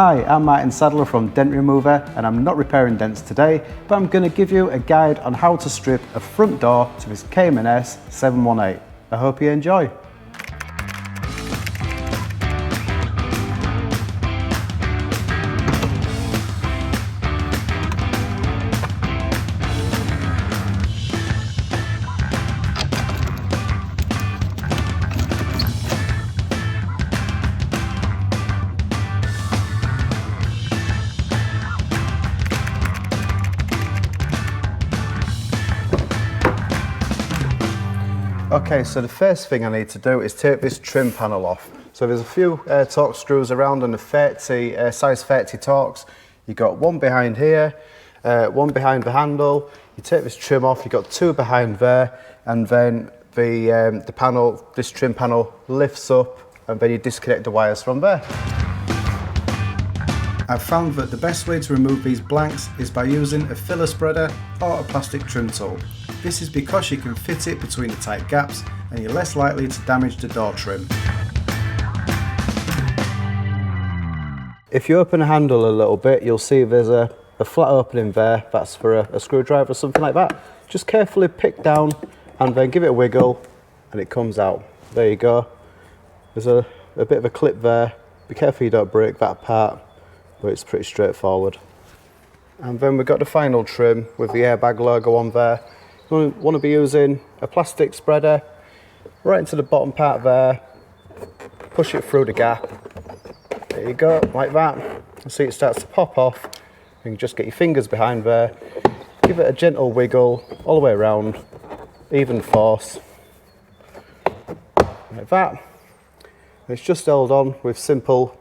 Hi, I'm Martin Sadler from Dent-Remover, and I'm not repairing dents today, but I'm going to give you a guide on how to strip a front door to this Cayman S 718. I hope you enjoy. Okay, so the first thing I need to do is take this trim panel off. So there's a few Torx screws around and the size 30 Torx. You've got one behind here, one behind the handle. You take this trim off, you've got two behind there, and then the panel, this trim panel lifts up, and then you disconnect the wires from there. I've found that the best way to remove these blanks is by using a filler spreader or a plastic trim tool. This is because you can fit it between the tight gaps and you're less likely to damage the door trim. If you open the handle a little bit, you'll see there's a flat opening there. That's for a screwdriver or something like that. Just carefully pick down and then give it a wiggle and it comes out. There you go. There's a bit of a clip there. Be careful you don't break that part, but it's pretty straightforward. And then we've got the final trim with the Airbag logo on there. You want to be using a plastic spreader right into the bottom part there, push it through the gap, there you go, like that. And see it starts to pop off. You can just get your fingers behind there, give it a gentle wiggle all the way around, even force, like that. And it's just held on with simple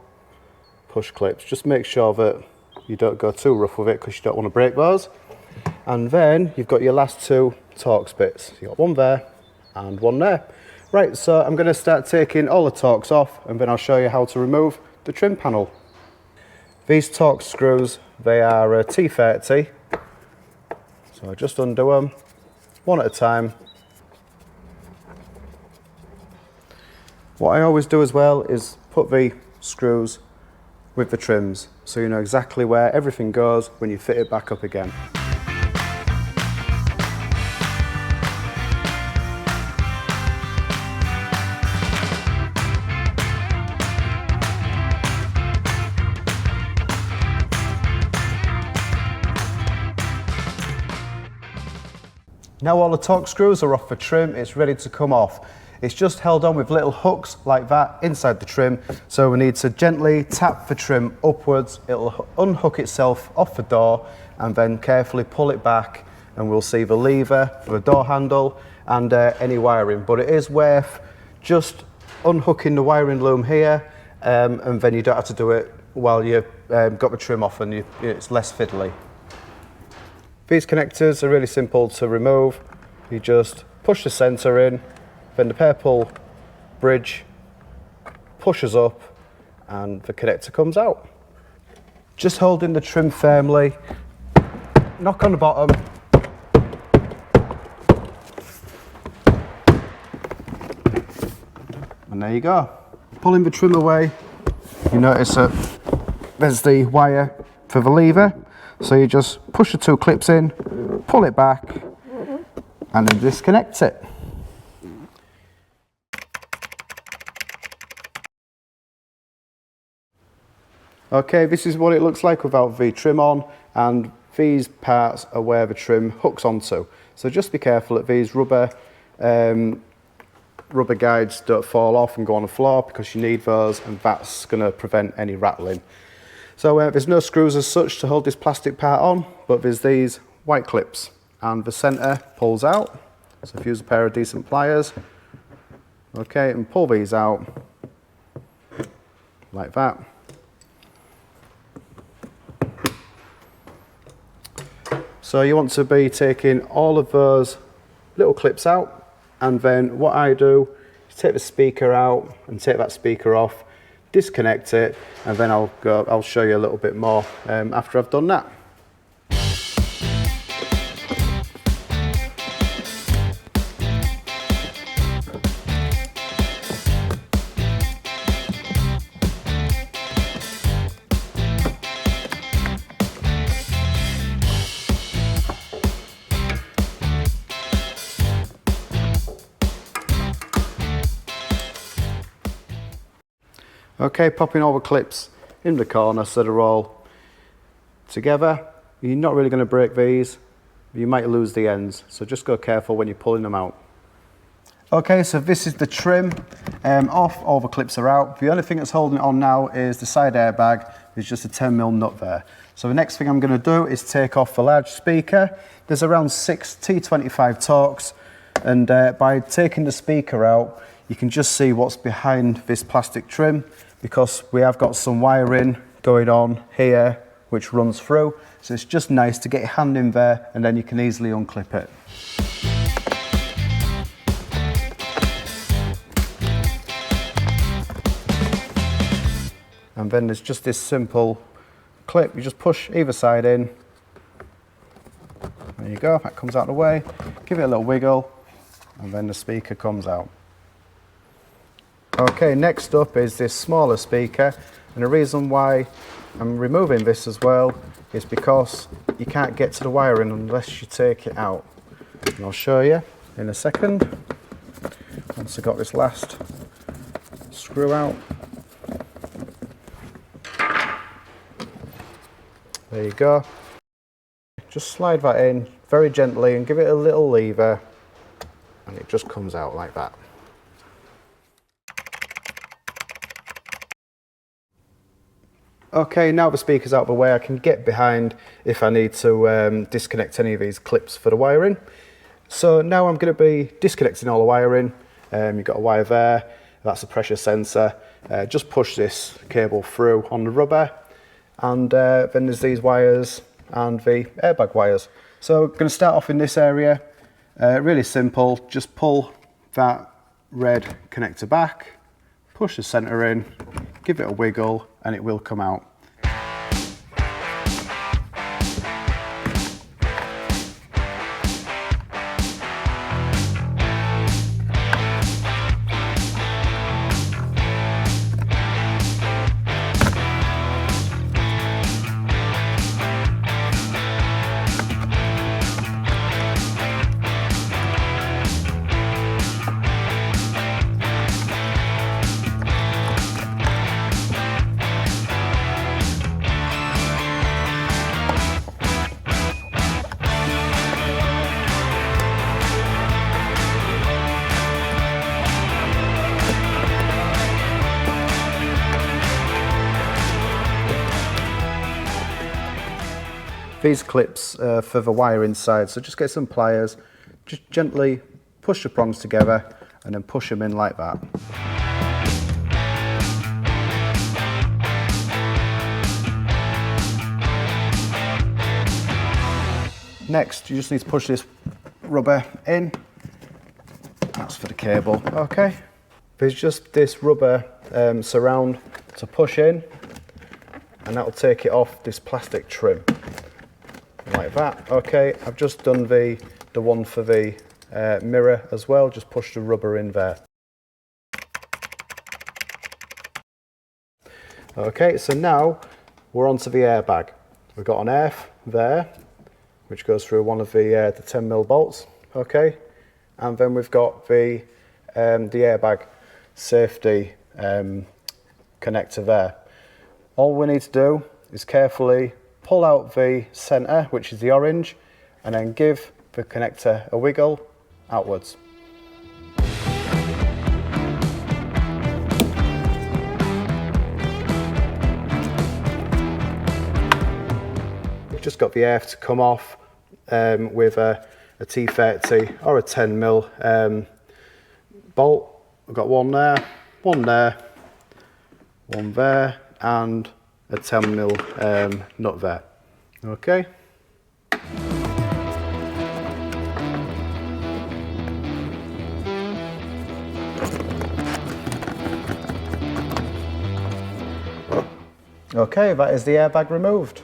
push clips. Just make sure that you don't go too rough with it because you don't want to break those. And then you've got your last two Torx bits. You've got one there and one there. Right, so I'm going to start taking all the Torx off and then I'll show you how to remove the trim panel. These Torx screws, they are T30. So I just undo them one at a time. What I always do as well is put the screws with the trims so you know exactly where everything goes when you fit it back up again. Now all the Torx screws are off the trim, it's ready to come off. It's just held on with little hooks like that inside the trim, so we need to gently tap the trim upwards. It'll unhook itself off the door and then carefully pull it back, and we'll see the lever for the door handle and any wiring. But it is worth just unhooking the wiring loom here, and then you don't have to do it while you've got the trim off and it's less fiddly. These connectors are really simple to remove. You just push the centre in, then the purple bridge pushes up and the connector comes out. Just holding the trim firmly, knock on the bottom, and there you go. Pulling the trim away, you notice that there's the wire for the lever. So you just push the two clips in, pull it back, and then disconnect it. Okay, this is what it looks like without the trim on, and these parts are where the trim hooks onto. So just be careful that these rubber guides don't fall off and go on the floor, because you need those, and that's going to prevent any rattling. So there's no screws as such to hold this plastic part on, but there's these white clips, and the centre pulls out. So if you use a pair of decent pliers, okay, and pull these out like that. So you want to be taking all of those little clips out, and then what I do is take the speaker out and take that speaker off, disconnect it, and then I'll show you a little bit more after I've done that. Okay, popping all the clips in the corner so they're all together. You're not really going to break these, you might lose the ends, so just go careful when you're pulling them out. Okay, so this is the trim off, all the clips are out. The only thing that's holding it on now is the side airbag. There's just a 10mm nut there. So the next thing I'm going to do is take off the large speaker. There's around 6 T25 Torx, and by taking the speaker out, you can just see what's behind this plastic trim, because we have got some wiring going on here which runs through. So it's just nice to get your hand in there and then you can easily unclip it. And then there's just this simple clip, you just push either side in. There you go, that comes out of the way. Give it a little wiggle and then the speaker comes out. Okay, next up is this smaller speaker, and the reason why I'm removing this as well is because you can't get to the wiring unless you take it out. And I'll show you in a second, once I got this last screw out. There you go. Just slide that in very gently and give it a little lever and it just comes out like that. Okay, now the speaker's out of the way, I can get behind if I need to disconnect any of these clips for the wiring. So now I'm going to be disconnecting all the wiring. You've got a wire there, that's a pressure sensor. Just push this cable through on the rubber, and then there's these wires and the airbag wires. So I'm going to start off in this area. Really simple, just pull that red connector back, push the center in, give it a wiggle and it will come out. These clips for the wire inside, so just get some pliers, just gently push the prongs together and then push them in like that. Next, you just need to push this rubber in. That's for the cable, okay. There's just this rubber surround to push in, and that'll take it off this plastic trim. Like that, okay. I've just done the one for the mirror as well, just push the rubber in there. Okay, so now we're onto the airbag. We've got an earth there, which goes through one of the 10mm bolts, okay, and then we've got the airbag safety connector there. All we need to do is carefully pull out the center, which is the orange, and then give the connector a wiggle outwards. We've just got the earth to come off with a T30 or a 10mm bolt. I've got one there, one there, one there, and a 10mm nut there. Okay. Okay, that is the airbag removed.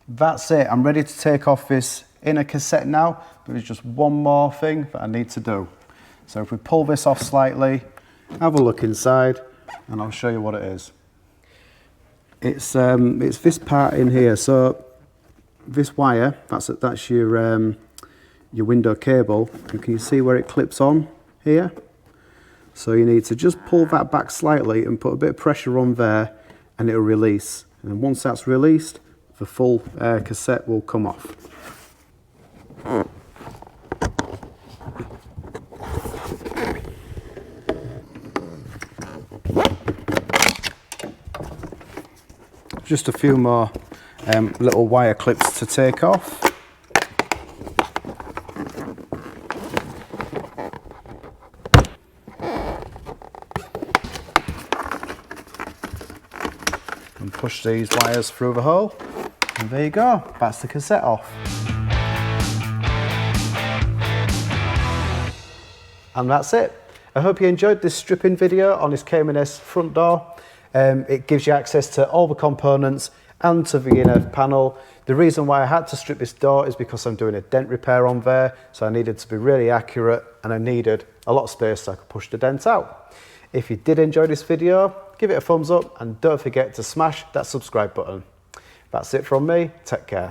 That's it, I'm ready to take off this inner cassette now, but there's just one more thing that I need to do. So if we pull this off slightly, have a look inside, and I'll show you what it is. It's this part in here. So this wire, that's your your window cable, and can you see where it clips on here? So you need to just pull that back slightly and put a bit of pressure on there, and it'll release. And then once that's released, the full cassette will come off. Just a few more little wire clips to take off. And push these wires through the hole. And there you go, that's the cassette off. And that's it. I hope you enjoyed this stripping video on this Cayman S front door. It gives you access to all the components and to the inner panel. The reason why I had to strip this door is because I'm doing a dent repair on there, so I needed to be really accurate and I needed a lot of space so I could push the dent out. If you did enjoy this video, give it a thumbs up and don't forget to smash that subscribe button. That's it from me, take care.